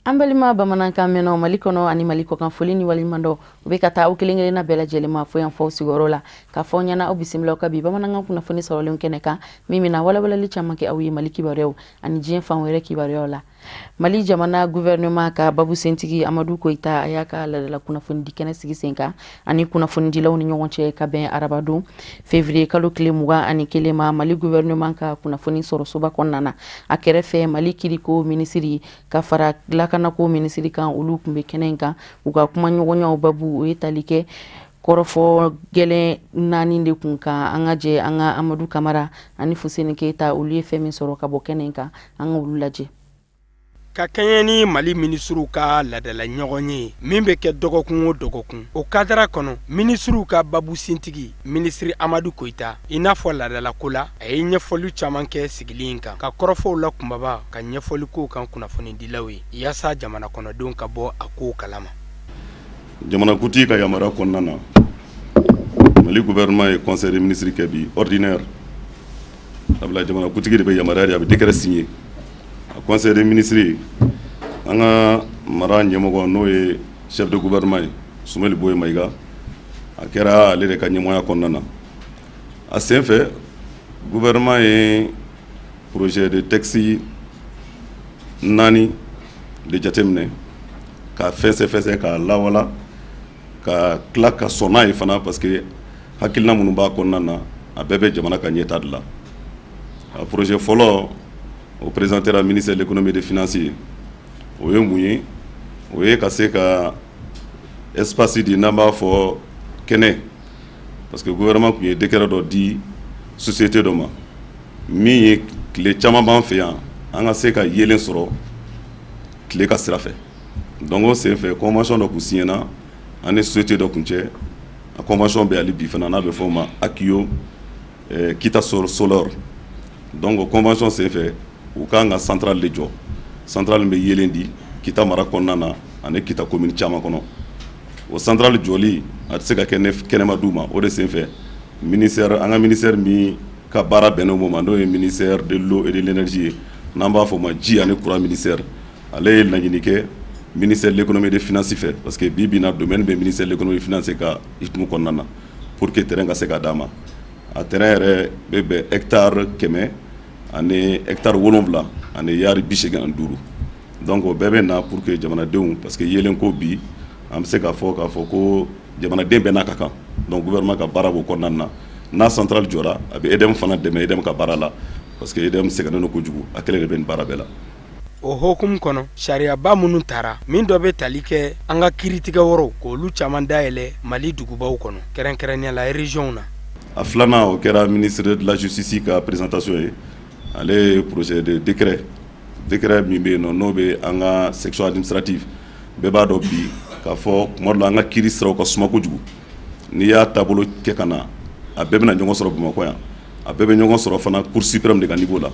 Ambalima bamanankan meno malikono ani maliko kan folini walimando ube kata ukilingele na bela jelema fo yan fo sigorola ka fo nyana obisimlo ka bi bamanankan kuna foni sorolun keneka mimi na wala li chamake awi maliki barew ani jien fan were ki bareola Mali jamana gouvernement ka Babu Sentigi Amadou Koita ayaka la kuna foni dikene sigi senka ani kuna foni dilaw ni nyonche ka ben arabadu février kalo kile muga ani kelema Mali gouvernement ka kuna foni soro soba konnana akerefe Mali kiriko ministry ka fara lakana ko ministry kan ulu kumbe kenenka uga kuma nyogonya babu etalike korofo gele nani de kunka angaje anga Amadou Kamara ani Fuseni Keita ulu femi soro ka bokenenka anga ululaje ka kanyeni Mali ministru ka ladala ɲɔgɔnye min bɛ kɛ dɔgɔkun o dɔgɔkun o kadara kɔnɔ ministru ka Babu Sentigi ministri Amadou Koita i n'a fɔ ladala ko la a ye ɲɛfɔli caman kɛ sigili in kan ka kɔrɔfɔw la kunbaba ka ɲɛfɔli ko kan kunnafoni dilaw ye yaasa jamana kɔnɔdenw ka bɔ a ko kalama jamana kuti ka yamara kɔnɔna na Mali gouvernement et conseil des ministres kɛ bi ordinaire abla jamana kutigi de bɛ yamara de a bɛ décret signé conseil des ministres anga mara ɲɛmɔgɔ n'o ye chef de gouvernement ye Sumeli Boye Mayiga a kɛra ale de ka ɲɛmɔgɔya kɔnɔna na a sen fɛ gouvernement ye projet de texte 4 de jateminɛ ka fɛsɛ k'a lawala ka tila ka sɔnna ye fana parce que hakilina minnu b'a kɔnɔna na a bɛɛ bɛ jamana ka ɲɛta de la a projet fɔlɔ au présenté la ministre de l'économie et des finances o ye mun ye o ye ka se ka espace di n'an b'a fɔ kɛnɛ parce que gouvernement kun ye décret dɔ di société dɔ ma min ye tile caman b'an fɛ yan an ka se ka yelen sɔrɔ tile ka sira fɛ donc o sen fɛ convention dɔ kun signena ani société dɔ kun cɛ a convention bɛ hali bi fana n'a bɛ fɔ o ma Akio Kita Solar donc o convention sen fɛ u kan ka centrale de jɔ centrale bɛ yelen di Kita mara kɔnɔna na ani Kita commune caman kɔnɔ o centrale jɔli a tɛ se ka kɛ kɛnɛma d'u ma o de sen fɛ ministère an ka ministère min ka baara bɛnnen o ma n'o ye ministère de l'eau et de l'énergie ye n'an b'a fɔ o ma ji ani courant ministère ale ye laɲini kɛ ministère de l'économie et des finances fɛ parce que bi bi in na domaine bɛ ministère de l'économie et des finances ka hukumu kɔnɔna na pour que terrain ka se ka d'a ma a terrain yɛrɛ bɛ bɛn hectare 100 ani hectare 7 ani yari 85 donc o bɛɛ bɛ na pour que jamanadenw parce que yelen ko bi an bɛ se k'a fɔ ko jamanaden bɛɛ n'a ka kan donc gouvernement ka baara b'o kɔnɔna na n'a centrale jɔra a bɛ EDM fana dɛmɛ EDM ka baara la parce que EDM sɛgɛnnen don kojugu a kɛlen de bɛ nin baara bɛɛ la o hokumu kɔnɔ sariyaba minnu taara min dɔ bɛ tali kɛ an ka kiritigɛ wɔrɔw k'olu caman dayɛlɛ Mali dugubaw kɔnɔ kɛrɛnkɛrɛnnenya la région na a filanan o kɛra ministre de la justice ka présentation ye ale projet de décret min bɛ yen nɔ n'o bɛ an ka section administrative bɛɛ b'a dɔn bi k'a fɔ kuma dɔ la an ka kiiri siraw ka suma kojugu n'i y'a taabolo kɛ ka na a bɛɛ bɛna ɲɔgɔn sɔrɔ Bamakɔ yan a bɛɛ bɛ ɲɔgɔn sɔrɔ fana cour suprême de ka niveau la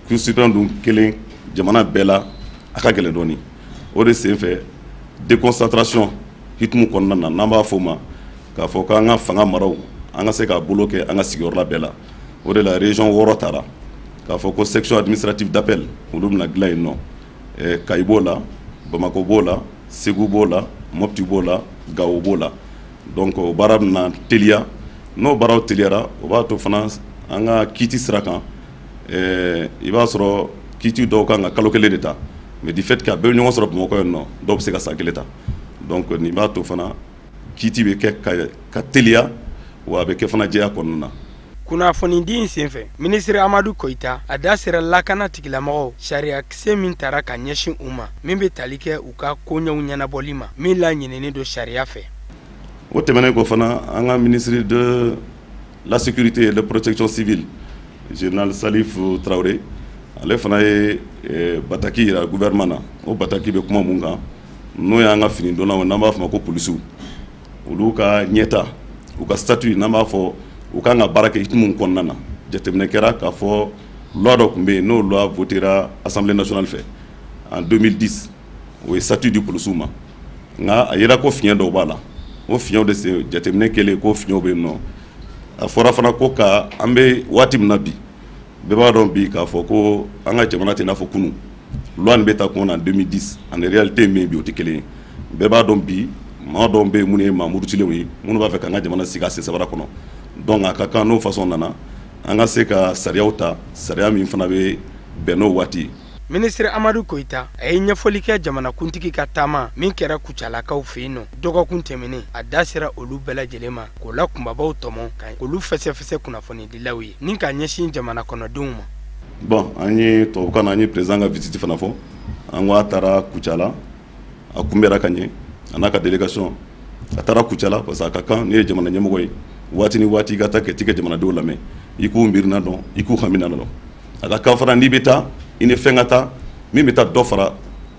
cour suprême dun kelen jamana bɛɛ la a ka gɛlɛn dɔɔni o de sen fɛ déconcentration hukumu kɔnɔna na n'an b'a fɔ o ma k'a fɔ k'an ka fanga maraw an ka se k'a bolo kɛ an ka sigiyɔrɔla bɛɛ la o de la région 6 taara k'a fɔ ko section administrative d'appel olu bɛna dilan yen nɔ Kayi b'o la Bamako b'o la Segu b'o la Mopti b'o la Gao b'o la donc o baara bɛna teliya n'o baaraw teliyara o b'a to fana an ka kiiti sira kan i b'a sɔrɔ kiiti dɔw kan ka kalo 1 de ta mais du fait que a bɛɛ bɛ ɲɔgɔn sɔrɔ Bamakɔ yan nɔ dɔw bɛ se ka san 1 ta donc nin b'a to fana kiiti bɛ kɛ ka teliya wa a bɛ kɛ fana jɛya kɔnɔna na kunnafoni di in senfɛ ministre Amadou Koita a da sera lakana tigilamɔgɔw sariya kisɛ min taara ka ɲɛsin u ma min bɛ tali kɛ u ka koɲɛw ɲɛnabɔli ma min laɲininen don sariya fɛ o tɛmɛnen kɔ fana an ka ministre de la sécurité et de protection civile général Salif Traoré ale fana ye bataki yira gouvernement na o bataki bɛ kuma mun kan n'o y'an ka fini donnaw n'an b'a fɔ ma ko polisiw olu ka ɲɛta u ka statut n'an b'a fɔ u kan ka baara kɛ hukumu kɔnɔna na jateminɛ kɛra k'a fɔ loi dɔ tun bɛ yen n'o loi votera assemblée nationale fɛ en 2010 o ye statut di polisiw ma nka a yera ko fiɲɛ dɔw b'a la o fiɲɛw de se jateminɛ kɛlen ko fiɲɛw bɛ yen nɔ a fɔra fana ko ka an bɛ waati min na bi bɛɛ b'a dɔn bi k'a fɔ ko an ka jamana tɛ i n'a fɔ kunun loi nin bɛ ta kun en 2010 en réalité min bi o tɛ kelen ye bɛɛ b'a dɔn bi maa dɔw bɛ yen minnu ye maa murutilenw ye minnu b'a fɛ k'an ka jamana sigi a sen sabara kɔnɔ donc a ka kan n'o façon nana an ka se ka sariyaw ta sariya min fana bɛ bɛn n'o waati. Ministre Amadou Koita a ye ɲɛfɔli kɛ jamanakuntigi ka taama min kɛra Kucalakaw fɛ yen nɔ dɔgɔkun tɛmɛnen a da sera olu bɛɛ lajɛlen ma k'o la kunbabaw tɔmɔ ka olu fɛsɛfɛsɛ kunnafonidilaw ye ni ka ɲɛsin jamana kɔnɔdenw ma. Bon an ye tubabukan na an ye président ka visite fana fɔ an ko a taara Kucala a kunbɛra ka ɲɛ a n'a ka délégation a taara Kucala parce que a ka kan ni ye jamana ɲɛmɔgɔ ye waati ni waati i ka taa kɛti kɛ jamanadenw lamɛn i k'u miirina dɔn i k'u hamina dɔn a ka kan fana n'i bɛ taa i ni fɛn ka taa min bɛ taa dɔ fara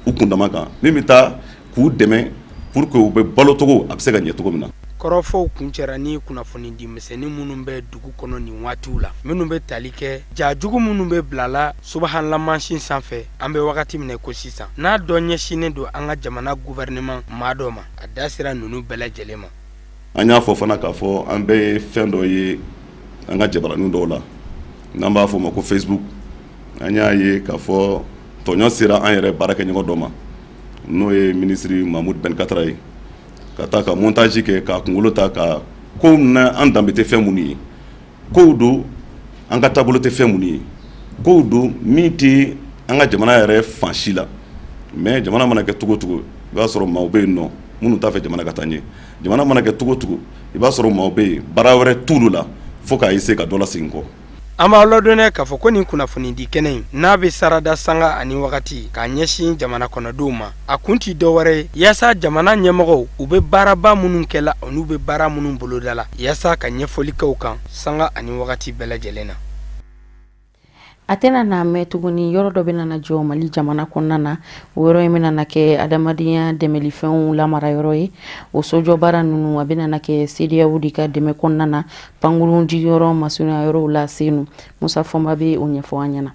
u kundama kan min bɛ taa k'u dɛmɛ pour que u bɛ balo cogo a bɛ se ka ɲɛ cogo min na. Kɔrɔfɔw kun cɛra ni kunnafoni di misɛnnin minnu bɛ dugu kɔnɔ nin waatiw la minnu bɛ tali kɛ jajugu minnu bɛ bilala subahana mansin sanfɛ an bɛ wagati min ko sisan n'a dɔ ɲɛsinnen don an ka jamana gouvernement maa dɔ ma a da sera ninnu bɛɛ lajɛlen ma. An y'a fɔ fana k'a fɔ an bɛ ye fɛn dɔ ye an ka jabaranin dɔw la n'an b'a fɔ o ma ko Facebook an y'a ye k'a fɔ tɔɲɔ sera an yɛrɛ baarakɛɲɔgɔn dɔ ma n'o ye ministre Mahmoud Ben Katara ye ka taa ka montage kɛ k'a kunkolo ta ka kow na an danbe tɛ fɛn minnu ye kow don an ka taabolo tɛ fɛn minnu ye kow don min tɛ an ka jamana yɛrɛ fan si la mais jamana mana kɛ cogo cogo i b'a sɔrɔ maaw bɛ yen nɔ minnu t'a fɛ jamana ka taa ɲɛ jamana mana kɛ cogo cogo i b'a sɔrɔ maaw bɛ yen baara wɛrɛ t'olu la fo k'a essayer ka dɔ lasegin kɔ. An b'a ladɔnnɛ k'a fɔ ko nin kunnafoni di kɛnɛ in n'a bɛ sarada sanga ani wagati k'a ɲɛsin jamana kɔnɔdenw ma a kun tɛ dɔwɛrɛ ye yaasa jamana ɲɛmɔgɔw u bɛ baaraba minnu kɛla olu bɛ baara minnu boloda la yaasa ka ɲɛfɔli kɛ u kan sanga ani wagati bɛɛ lajɛlen na. A tɛna n'a mɛn tuguni yɔrɔ dɔ bɛ nana jɔ Mali jamana kɔnɔna na o yɔrɔ in bɛ nana kɛ adamadenya dɛmɛlifɛnw lamara yɔrɔ ye o sojɔ baara ninnu a bɛ nana kɛ CEDEAO de ka dɛmɛ kɔnɔna na pankurun jigiyɔrɔ masurunya yɔrɔw la senu Musa Fɔnba bɛ o ɲɛfɔ an ɲɛna.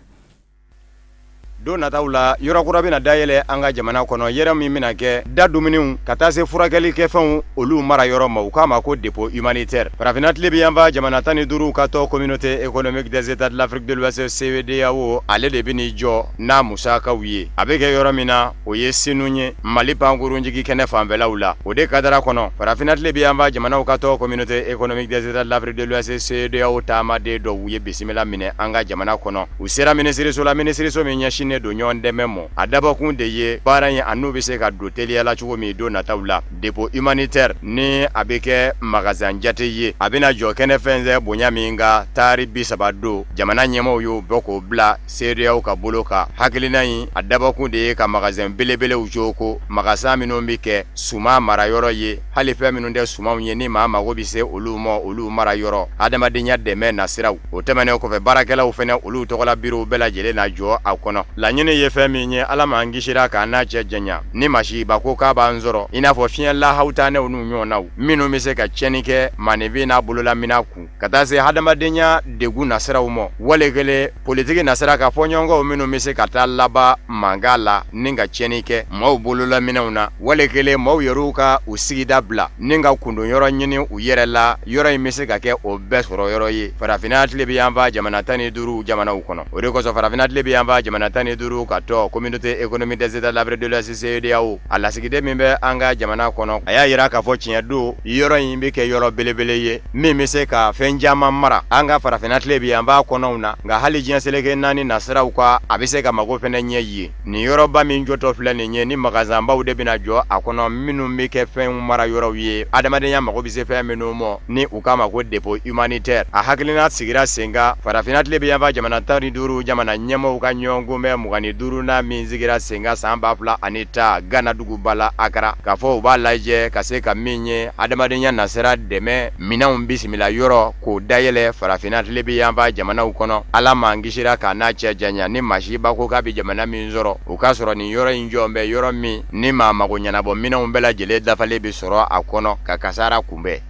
Don nataw la yɔrɔ kura bɛna dayɛlɛ an ka jamana kɔnɔ yɛrɛ min bɛna kɛ da dumuniw ka taa se furakɛli kɛfɛnw olu mara yɔrɔ ma u k'a ma ko dépôt humanitaire farafinna tile bɛ yanfa jamana 15 ka tɔ communauté économique des états de l'Afrique de l'Ouest CEDEAO ale de bɛ n'i jɔ n'a musakaw ye a bɛ kɛ yɔrɔ min na o ye senu ye Mali pankurunjigi kɛnɛ fanfɛlaw la o de kadara kɔnɔ farafinna tile bɛ yanfa jamanaw ka tɔ communauté économique des états de l'Afrique de l'Ouest CEDEAO taamaden dɔw u ye bisimila minɛ an ka jamana kɔnɔ u sera minisiriso la minisiriso min ɲɛsin ne do ɲɔgɔn dɛmɛ mɔ a dabɔkun de ye baara in a n'u bɛ se ka don teliya la cogo min don nataw la dépôt humanitaire ni a bɛ kɛ magasin jate ye a bɛna jɔ kɛnɛ fɛnsɛ bonya min ka taari 30 don jamana ɲɛmɔgɔw y'o bɔ k'o bila CEDEAO ka bolo kan hakilina in a dabɔkun de ye ka magasin belebelew joko magasin minnu bɛ kɛ suma mara yɔrɔ ye hali fɛn minnu tɛ sumaw ye ni maa mago bɛ se olu ma olu mara yɔrɔ adamadenya dɛmɛ nasiraw o tɛmɛnen kɔfɛ baarakɛlaw fɛnɛ olu tɔgɔla biro bɛɛ lajɛlen na jɔ a kɔnɔ laɲini ye fɛn min ye ala m'an kisira k'a n'a cɛ janya ni masiba ko k'a b'an sɔrɔ i n'a fɔ fiɲɛ lahawtanɛw n'u ɲɔgɔnnaw minnu bɛ se ka tiɲɛni kɛ maanifin n'a bololamina kun ka taa se hadamadenya degun nasiraw ma wale kelen politiki nasira ka fɔ ɲɔgɔnkaw minnu bɛ se ka taa laban mankan la ni ka tiɲɛni kɛ maaw bololaminɛw na wale kelen maaw yɛrɛw ka u sigida bila ni ka kundon yɔrɔ ɲini u yɛrɛ la yɔrɔ in bɛ se ka kɛ o bɛɛ sɔrɔ yɔrɔ ye farafinna tile bɛ yanfa jamana 15 jamanaw kɔnɔ o de kosɔn farafinna tile bɛ yanfa jamana 15 ka tɔ communauté économique des états de l'Afrique de l'Ouest CEDEAO a lasigiden min bɛ an ka jamana kɔnɔ a y'a yira k'a fɔ tiɲɛ don yɔrɔ in bɛ kɛ yɔrɔ belebele ye min bɛ se ka fɛn caman mara an ka farafinna tile bɛ yanfa kɔnɔw na nka hali diɲɛ seleke 4 nasiraw ka a bɛ se ka mago fɛnɛ ɲɛ ye nin yɔrɔba min jɔtɔ filɛ nin ye ni magasinbaw de bɛna jɔ a kɔnɔ minnu bɛ kɛ fɛn mara yɔrɔw ye adamadenya mago bɛ se fɛn minnu ma ni u k'a ma ko dépôt humanitaire a hakilina sigira sen kan farafinna tile bɛ yanfa jamana 15 jamana ɲɛmɔgɔw ka ɲɔgɔn gonbɛn 25 na min sigira sen kan san 2010 Gana duguba la Akara k'a fɔ u b'a lajɛ ka se ka min ye adamadenya nasira dɛmɛ minɛnw bisimila yɔrɔ k'o dayɛlɛ farafinna tile bɛ yanfa jamanaw kɔnɔ ala m'an kisira k'a n'a cɛ janya ni masiba ko k'a bɛ jamana min sɔrɔ o k'a sɔrɔ nin yɔrɔ in jɔn bɛ yɔrɔ min ni maa mago ɲɛnabɔ minɛnw bɛɛ lajɛlen dafalen bɛ sɔrɔ a kɔnɔ ka kasara kunbɛn.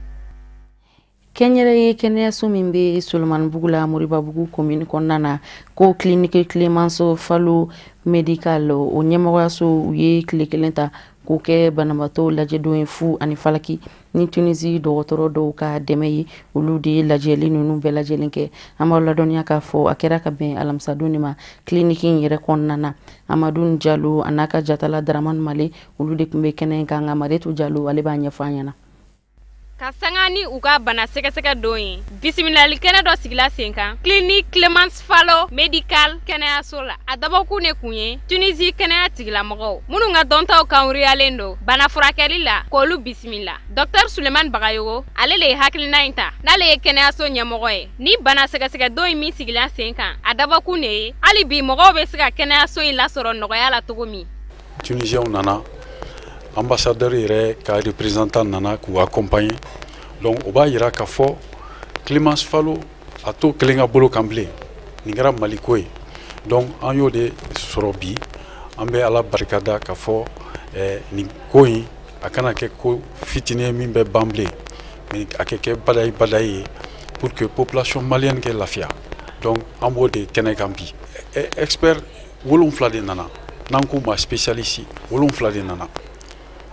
Kɛnyɛrɛye kɛnɛyaso min bɛ Solomanibugu la Moribabugu commune kɔnɔna na ko clinique Clémenceau Fallou médical o ɲɛmɔgɔyaso u ye tile kelen ta k'o kɛ banabaatɔ lajɛdon ye fu ani falaki ni Tunisie dɔgɔtɔrɔ dɔw ka dɛmɛ ye olu de lajɛli ninnu bɛɛ lajɛlen kɛ an b'aw ladɔniya k'a fɔ a kɛra ka bɛn alamisadon de ma clinique in yɛrɛ kɔnɔna na Amadou Jalo a n'a ka jatala Dramane Male olu de tun bɛ kɛnɛ kan nka Maretu Jalo ale b'a ɲɛfɔ an ɲɛna ka sanga ni u ka bana sɛgɛsɛgɛ don ye bisimilali kɛnɛ dɔ sigila sen kan clinique Clemence Falo Medical kɛnɛyaso la a dabɔkun ne kun ye Tunisie kɛnɛya tigilamɔgɔw minnu ka dɔntaw kanuriyalen don bana furakɛli la k'olu bisimila Dr Sulemani Bagayogo ale de ye hakilina in ta n'ale ye kɛnɛyaso ɲɛmɔgɔ ye ni bana sɛgɛsɛgɛ don min sigila sen kan a dabɔkun ne ye hali bi mɔgɔw bɛ se ka kɛnɛyaso in lasɔrɔ nɔgɔya la cogo min Tunisienw nana ambassadeur yɛrɛ ka représentant nana k'u accompagner donc o b'a yira k'a fɔ Clemence Falo a to kelen ka bolo kan bilen nin kɛra Maliko ye donc an y'o de sɔrɔ bi an bɛ Ala barikada k'a fɔ nin ko in a kana kɛ ko fitinin min bɛ ban bilen mais a kɛ kɛ badayi ye pour que population malienne kɛ lafiya donc an b'o de kɛnɛ kan bi expert 7 de nana n'an k'u ma spécialiste 7 de nana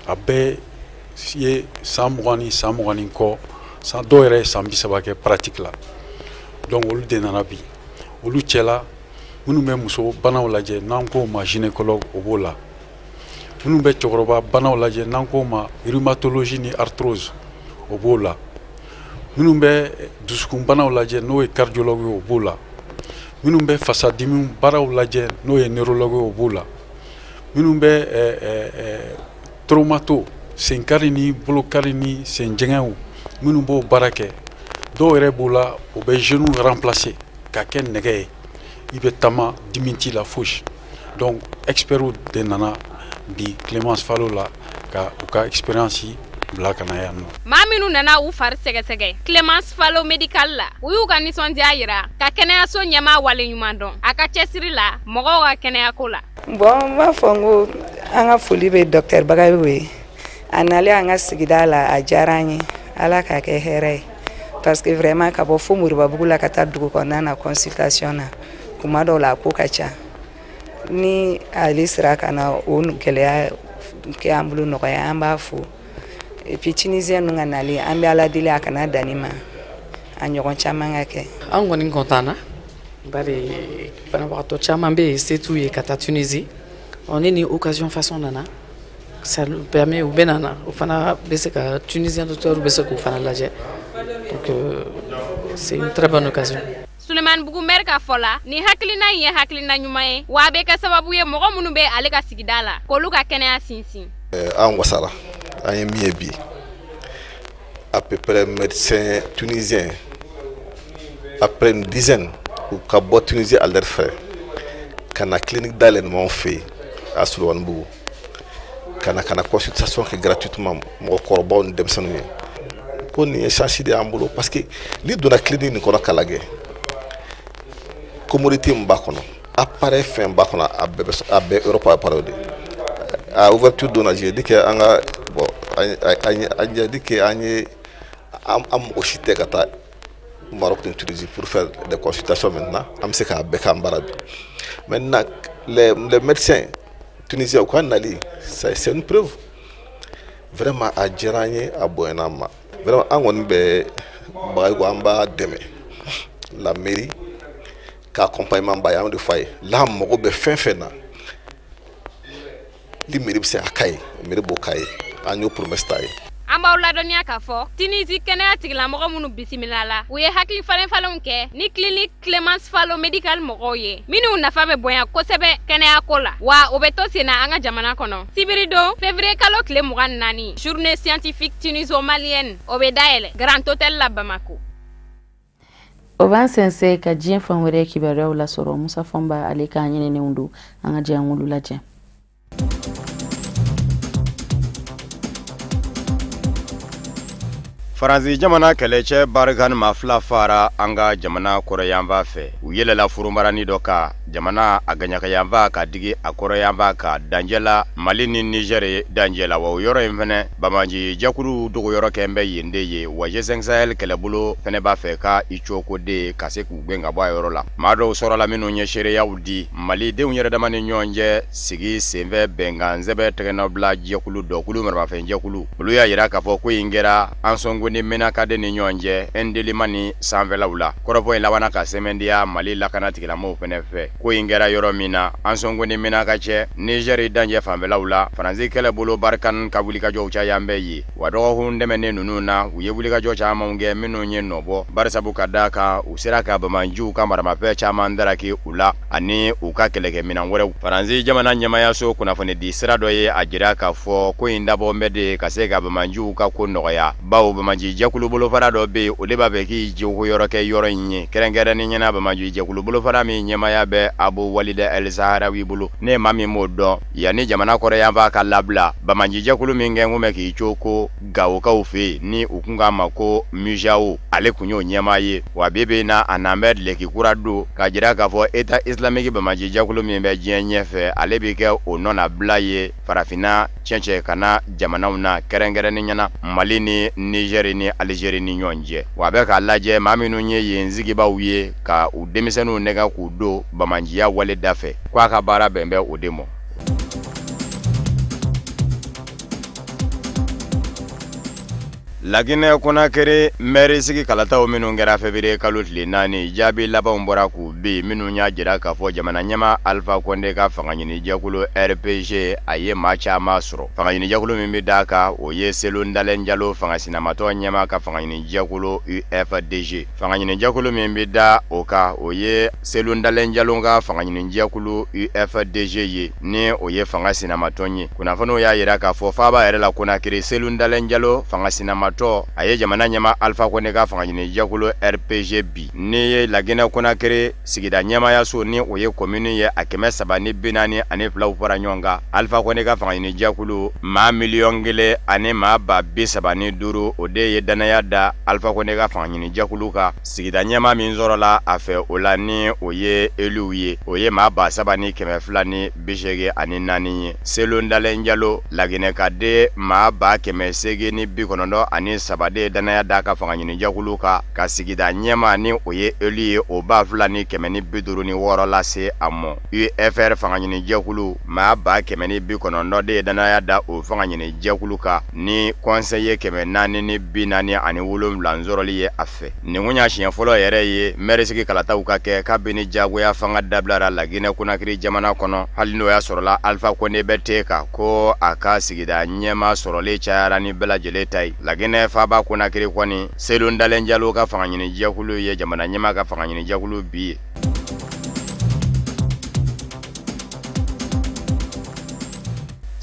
a bɛɛ ye san 20 kɔ san dɔw yɛrɛ ye san 30 kɛ pratique la donc olu de nana bi olu cɛla minnu bɛ muso banaw lajɛ n'an k'o ma gynécologue o b'o la minnu bɛ cɛkɔrɔba banaw lajɛ n'an k'o ma rhumatologie ni arthrose o b'o la minnu bɛ dusukun banaw lajɛ n'o ye cardiologue o b'o la minnu bɛ fasadimi baaraw lajɛ n'o ye neurologue o b'o la minnu bɛ traumato sen kari ni bolo kari ni sen jɛngɛnw minnu b'o baara kɛ dɔw yɛrɛ b'o la o bɛ genou remplacer ka kɛ nɛgɛ ye i bɛ taama dimi t'i la fosi donc experts de nana bi Clemence Falo la ka u ka expérience bila ka na yan nɔ maa minnu nana u fari sɛgɛsɛgɛ Clemence Falo Medical la u y'u ka nisɔndiya yira ka kɛnɛyaso ɲɛmaa waleɲuman dɔn a ka cɛsiri la mɔgɔw ka kɛnɛyako la bon n b'a fɔ n ko an ka foli bɛ Dr Bagayogo ye a nalen an ka sigida la a diyara an ye Ala k'a kɛ hɛrɛ ye parce que vraiment ka bɔ fo Moribabugu la ka taa dugu kɔnɔna na consultation na kuma dɔw la a ko ka ca ni ale sera ka na o gɛlɛya kɛ an bolo nɔgɔya an b'a fo et puis Tunisien ninnu ka nali an bɛ Ala deli a kana danni ma a ɲɔgɔn caman ka kɛ an kɔni content na bari banabagatɔ caman bɛ yen se t'u ye ka taa Tunisie ne ni occasion façon nana ça nous permet u bɛ nana o fana bɛ se ka Tunisien docteur bɛ se k'u fana lajɛ donc c'est une très bonne occasion Sulemani Bugu maire ka fɔ la ni hakilina in ye hakilina ɲuman ye wa a bɛ kɛ sababu ye mɔgɔ minnu bɛ ale ka sigida la k'olu ka kɛnɛya sinsin an wasara an ye min ye bi à peu près médecins tunisiens après une dizaine u ka bɔ Tunisie à leur frais ka na clinique dayɛlɛ ɲumanw fɛ yen à Sulemani Bugu ka na consultation kɛ gratuitement mɔgɔkɔrɔbaw ni denmisɛnninw ye ko nin ye chance de y'an bolo parce que n'i donna clinique nin kɔnɔ ka lajɛ commodité min b'a kɔnɔ appareil fɛn b'a kɔnɔ a bɛɛ Europe appareil de a ouverture donna j'ai dit que an ka bon an dit que an ye an mɔgɔ si tɛ ka taa Maroc ni Tunisie pour faire des consultations maintenant an bɛ se k'a bɛɛ k'an bara bi maintenant les médecins tunisiens u ka nali c'est une preuve vraiment a diyara an ye a bonyana an ma vraiment an kɔni bɛ Bagayogo an b'a dɛmɛ la mairie ka accompagnement ba ye an de f'a ye la mɔgɔ bɛ fɛn fɛn na ni mairie bɛ se ka k'a ye mairie b'o k'a ye an y'o promesse ta ye an b'aw ladɔniya k'a fɔ Tunisie kɛnɛya tigilamɔgɔ minnu bisimila la u ye hakili falenfalenw kɛ ni clinique Clemence Falo Medical mɔgɔw ye minnu nafa bɛ bonya kosɛbɛ kɛnɛyako la wa o bɛ to sen na an ka jamana kɔnɔ sibiridon février kalo tile 24 journée scientifique tuniso-malienne o bɛ dayɛlɛ Grand Hôtel la Bamako o b'an sɛnsɛn ka diɲɛ fan wɛrɛ kibaruyaw lasɔrɔ Musa Fɔnba ale k'a ɲininiw don an ka diɲɛ ŋolu lajɛ Faransi jamana kɛlɛcɛ Barkhane Mafla fara an ka jamana kɔrɔyanfa fɛ. U yɛlɛla furumarani dɔ kan. Jamana a gaɲakayanfa ka digi a kɔrɔyanfa ka dancɛ la Mali ni Niger dancɛ la. Wa o yɔrɔ in fɛnɛ Bamaji jakulu dogoyɔrɔ kɛn bɛ yen de ye. Wa G5 Sahel kɛlɛbolo fɛnɛ b'a fɛ ka i coko de ka se k'u gɛn ka bɔ a yɔrɔ la. Maa dɔw sɔrɔla minnu ye seereyaw di Mali denw yɛrɛ dama ni ɲɔgɔn cɛ sigi senfɛ bɛnkan sɛbɛ tɛgɛnɔbila jɛkulu dɔkulu marabafɛn jɛkulu. Olu y'a yira k'a fɔ ko in kɛra Ansongo ni Menakade ni ɲɔgɔn cɛ Ndelima ni sanfɛlaw la. Kɔrɔfɔ in labanna ka sɛmɛndiya Mali lakana tigilamɔgɔw fɛnɛ fɛ. Ko in kɛra yɔrɔ min na Ansongo ni Menaka cɛ Niger dancɛ fanfɛlaw la. Faransi kɛlɛbolo Barkhane ka wulikajɔw cayan bɛ ye. Wa dɔgɔkun dɛmɛnen ninnu na u ye wulikajɔ camanw kɛ minnu ye nɔbɔ. Barisabu ka da kan u sera ka Bamajiw ka maramafɛn caman daraki u la ani u ka kɛlɛkɛminɛn wɛrɛw. Faransi jamana ɲɛmayaso kunnafoni di sira dɔ ye a jira k'a fɔ ko in dabɔ bɛ de ka se ka Bamajiw ka ko nɔgɔya. Bawo Bamaji jɛkulu bolofara dɔ bɛ yen o de b'a fɛ k'i jiko yɔrɔ kɛ yɔrɔ in ye. Kɛrɛnkɛrɛnnen ɲɛna Bamaji jɛkulu bolofara min ɲɛmaya bɛ Abu Walida El Saharawi bolo. Ne maa min m'o dɔn yanni jamana kɔrɔyanfa ka labila Bamaji jɛkulu min kɛn kun bɛ k'i coko Gawokaw fɛ yen ni u kun k'a ma ko Mujao ale kun y'o ɲɛmaa ye. Wa bi bi in na a n'an bɛ leki kura don ka jira k'a fɔ État islamique Bamaji jɛkulu min bɛ diɲɛ ɲɛfɛ ale bɛ kɛ o nɔnabila ye farafinna cɛncɛn ka na jamanaw na kɛrɛnkɛrɛnnen ɲɛna Mali ni Niger ni Algérie ni ɲɔgɔn cɛ. Wa bɛ k'a lajɛ maa minnu ye yen sigibaw ye ka u denmisɛnninw nɛgɛ k'u don Bamajiya wale da fɛ k'a ka baara bɛn bɛ o de mɔ. Laginɛ Konakiri maire sigi kalataw minnu kɛra février kalo tile 4 jaabi labanw bɔra k'u bin minnu y'a jira k'a fɔ jamana ɲɛma Alpha Condé ka fangaɲini jɛkulu RPG a ye maa caman sɔrɔ. Fangaɲini jɛkulu min bɛ d'a kan o ye Selu Ndalen Jalo fangasinamatɔ ɲɛma ka fangaɲini jɛkulu UFDG. Fangaɲini jɛkulu min bɛ da o kan o ye Selu Ndalen Jalo ka fangaɲini jɛkulu UFDG ye ni o ye fangasinamatɔ ye. Kunnafoniw y'a jira k'a fɔ faaba yɛrɛ la Konakiri Selu Ndalen Jalo fangasinamatɔ a ye jamana ɲɛma Alpha Condé ka fangaɲini jɛkulu RPG bi. Ni ye Laginɛ Konakiri sigida ɲɛmayaso ni o ye commune ye a 342 fara ɲɔgɔn kan. Alpha Condé ka fangaɲini jɛkulu maa 1,000,000 ani maa 75,000 o de ye danaya da Alpha Condé ka fangaɲini jɛkulu kan. Sigida ɲɛma min sɔrɔla a fɛ o la ni o ye éluw ye o ye maa 7,284 ye. Selu Ndalen Jalo Laginɛ ka de maa 890 ani sabade danaya da ka fangaɲini jɛkulu ka sigida ɲɛma ni o ye élu ye o 2,156 lase a mɔ. UFR fangaɲini jɛkulu maa 190 de ye danaya da o fangaɲini jɛkulu kan ni conseiller 447 sɔrɔli ye a fɛ. Nin kun y'a siɲɛ fɔlɔ yɛrɛ ye maire sigi kalataw ka kɛ kabini jagoya fanga dabilara Laginɛ Konakiri jamana kɔnɔ hali n'o y'a sɔrɔla Alpha Condé bɛ te kan ko a ka sigida ɲɛma sɔrɔli cayara ni bɛɛ lajɛlen ta ye. Laginɛ faaba Konakiri kɔni Selu Ndalen Jalo ka fangaɲini jɛkulu ye jamana ɲɛma ka fangaɲini jɛkulu bi ye.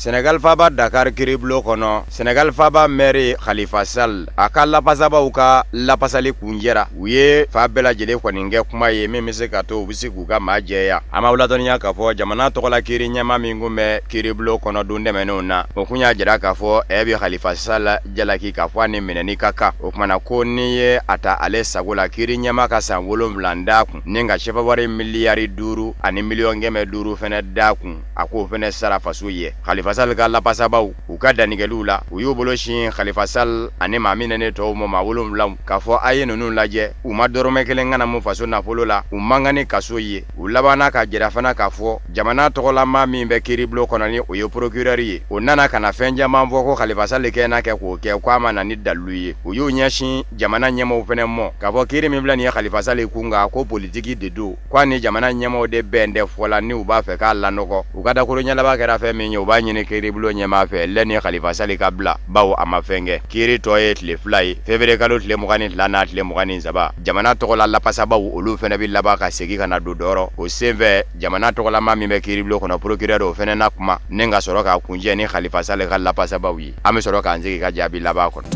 Senegal faba Dakar kiriblo kono Senegal faba maire Khalifa Sall aka lapasabaw ka lapasali kunjɛra u ye fa bɛɛ lajɛlen kɔni kɛ kuma ye min bɛ se ka to u bɛ se k'u ka maa jɛya. An b'aw ladɔnniya k'a fɔ jamana tɔgɔla kiri ɲɛma min kun bɛ kiriblo kɔnɔ don dɛmɛnenw na o kun y'a jira k'a fɔ bɛ Khalifa Sall jalaki k'a fɔ a ni minɛni ka kan. O kumana ko ni ye a ta ale sago la kiri ɲɛma ka san 7 d'a kun ni ka chef wari miliyari 5 ani miliyɔn 500 fɛnɛ d'a kun a k'o fɛnɛ sara faso ye. Khalifa Sall ka lapasabaw u ka danigɛliw la u y'u bolo sin Khalifa Sall ani maa min ne tɔw ma maa 7 k'a fɔ a ye ninnu lajɛ u ma dɔrɔmɛ kelen kana mun faso nafolo la u man kan ni kaso ye. U labanna ka jira fana k'a fɔ jamana tɔgɔlama min bɛ kiriblo kɔnɔ ni o ye procureur ye o nana ka na fɛn caman fɔ ko Khalifa Sall kɛ n'a kɛ k'o kɛ k'a ma na ni dalilu ye. U y'u ɲɛsin jamana ɲɛmɔgɔw fɛnɛ mɔ k'a fɔ kiri min filɛ nin ye Khalifa Sall kun kan ko politiki de don k'a ni jamana ɲɛmɔgɔw de bɛn dɛ fɔla ni u b'a fɛ k'a lanɔgɔ. U ka dakoro ɲɛlaba kɛra fɛn min ye u b'a ɲini kiriblo ɲɛma fɛ lɛni Khalifa Sall ka bila bawo a ma fɛn kɛ. Kiri tɔ ye tile 2 ye février kalo tile 22 n'a tile 23 jamana tɔgɔla lapasabaw olu fɛnɛ bi laban ka segin ka na don dɔrɔ o senfɛ jamana tɔgɔlama min bɛ kiriblo kɔnɔ procureur o fɛnɛ na kuma ni ka sɔrɔ ka kunjɛ ni Khalifa Sall ka lapasabaw ye. An bɛ sɔrɔ k'an sigi ka jaabi laban kɔnɔ.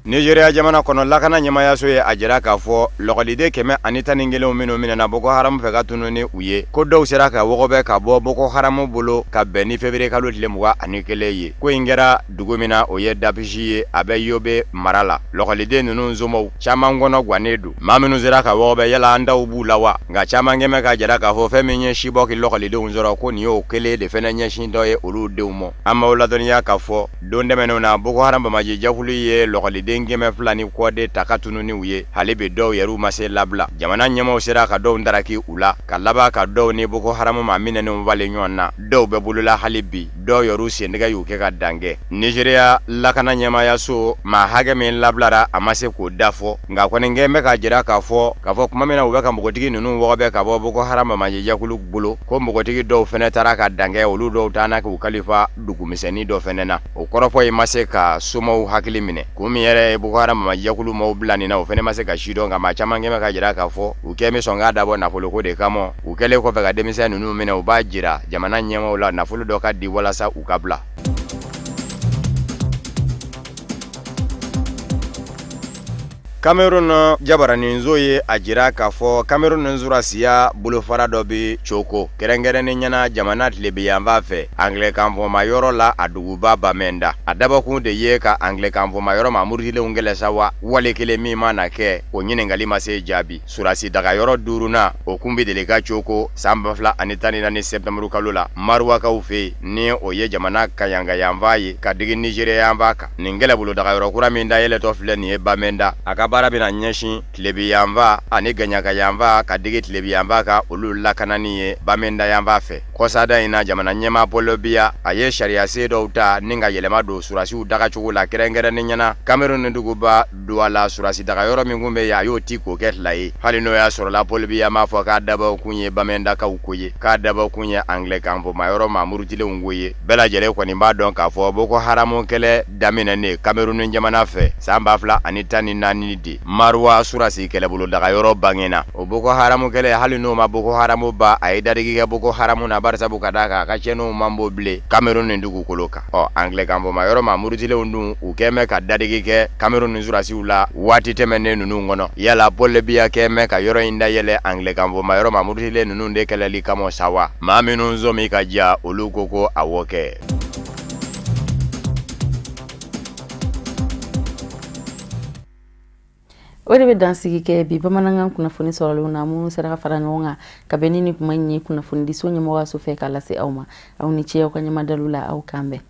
Nigeria jamana kono lakana ɲɛmaya so ye a jira k'a fɔ lɔgɔliden 111 minnu minɛna Boko Haram fɛ ka tunu ni u ye ko dɔw sera ka wɔgɔbɛ ka bɔ Boko Haram bolo ka bɛn ni février kalo tile 21 ye ko in kɛra dugu min na o ye Dapchi ye a bɛ Yobe mara la lɔgɔliden ninnu nsomaw caman kɔnɔ gwannen don maa minnu sera ka wɔgɔbɛ yala an daw b'u la wa nka caman kɛmɛ ka jira k'a fɔ fɛn min ye sibɔ ki lɔgɔlidenw sɔrɔ ko nin y'o kelen de fɛnɛ ɲɛsin dɔ ye olu denw ma an b'aw ladɔnniya k'a fɔ don dɛmɛnenw na Boko Haram bamaji jakulu ye lɔgɔliden 200 ni kɔde ta ka tunu ni u ye hali bi dɔw yɛrɛw ma se labila jamana ɲɛmaw sera ka dɔw daraki u la ka laban ka dɔw ni Boko Haram ma minɛnenw wale ɲɔgɔn na dɔw bɛ bolola hali bi dɔw yɛrɛw sendɛgɛ y'u kɛ ka dangɛ Nigeria lakana ɲɛmaya so ma hakɛ min labilara a ma se k'o dafɔ nka kɔni kɛn bɛ ka jira k'a fɔ kuma min na u bɛ ka mɔgɔtigi ninnu wɔgɔbɛ ka bɔ Boko Haram bamaji jakulu bolo ko mɔgɔtigi dɔw fɛnɛ taara ka dangɛ olu dɔw taana k'u kalifa dugumisɛnnin dɔ fɛnɛ na o kɔrɔfɔ ye ma se ka somaw hakili minɛ ko min yɛrɛ ye Boko Haram bamaji jakulu maaw bila nin na o fɛnɛ ma se ka si dɔn nka maa caman kɛn bɛ ka jira k'a fɔ u kɛn bɛ sɔn k'a dabɔ nafoloko de kama u kɛlen kɔfɛ ka denmisɛn ninnu minɛ u b'a jira jamana ɲɛmaw la nafolo dɔ ka di walasa u ka bila Cameroun jabaraninzo ye a jira k'a fɔ Cameroun nzurasiya bolofara dɔ bi coko kɛrɛnkɛrɛnnen ɲɛna jamana tilebiyanfan fɛ Anglican fɔma yɔrɔ la a duguba Bamenda a dabɔkun de ye ka Anglican fɔma yɔrɔ ma murutilenw gɛlɛsa wa wale kelen min ma na kɛ o ɲiningali ma se jaabi surasi daga yɔrɔ duruna o kun bi deli ka coko san 2014 septembre kalo la Maruwakaw fɛ ni o ye jamana kayangayanfan ye ka digi Nigeria yanfan kan nin kɛlɛbolo daga yɔrɔ kura min dayɛlɛtɔ filɛ nin ye Bamenda a ka baara bɛna ɲɛsin tilebiyanfan ani gaɲakayanfan ka digi tilebiyanfan ka olu lakanani ye Bamenda yanfan fɛ kɔsada in na jamana ɲɛma Paul Biya a ye sariya sen dɔw ta ni ka yɛlɛma don surasiw dagacogo la kɛrɛnkɛrɛnnen ɲɛna Cameroun duguba Douala surasi daga yɔrɔ min kun bɛ yen a y'o ti k'o kɛ tila ye hali n'o y'a sɔrɔla Paul Biya m'a fɔ k'a dabɔ kun ye Bamendakaw ko ye k'a dabɔ kun ye Anglican fɔma yɔrɔ ma murutilenw ko ye bɛɛ lajɛlen kɔni b'a dɔn k'a fɔ Boko Haram kɛlɛ daminɛnen Cameroun jamana fɛ san 2014 de Marwa surasi kɛlɛbolo daga yɔrɔ bangena o Boko Haram kɛlɛ hali n'o ma Boko Haram ba a ye dadigi kɛ Boko Haram na barisabu ka da kan a ka cɛnninw man bɔ bilen Cameroun nin dugukolo kan Anglican fɔma yɔrɔ ma murutilenw dun u kɛn bɛ ka dadigi kɛ Cameroun surasiw la waati tɛmɛnen ninnu kɔnɔ yala Paul Biya kɛn bɛ ka yɔrɔ in dayɛlɛ Anglican fɔma yɔrɔ ma murutilen ninnu de kɛlɛli kama sa wa maa minnu nsomi ka diya olu ko awɔ kɛ o de bɛ dansigi kɛ bi bamanankan kunnafoni sɔrɔlenw na minnu sera ka fara ɲɔgɔn kan ka bɛn ni kuma in ye kunnafoni di so ɲɛmɔgɔso fɛ k'a lase aw ma aw ni ce aw ka ɲɛmadalu la aw kan bɛn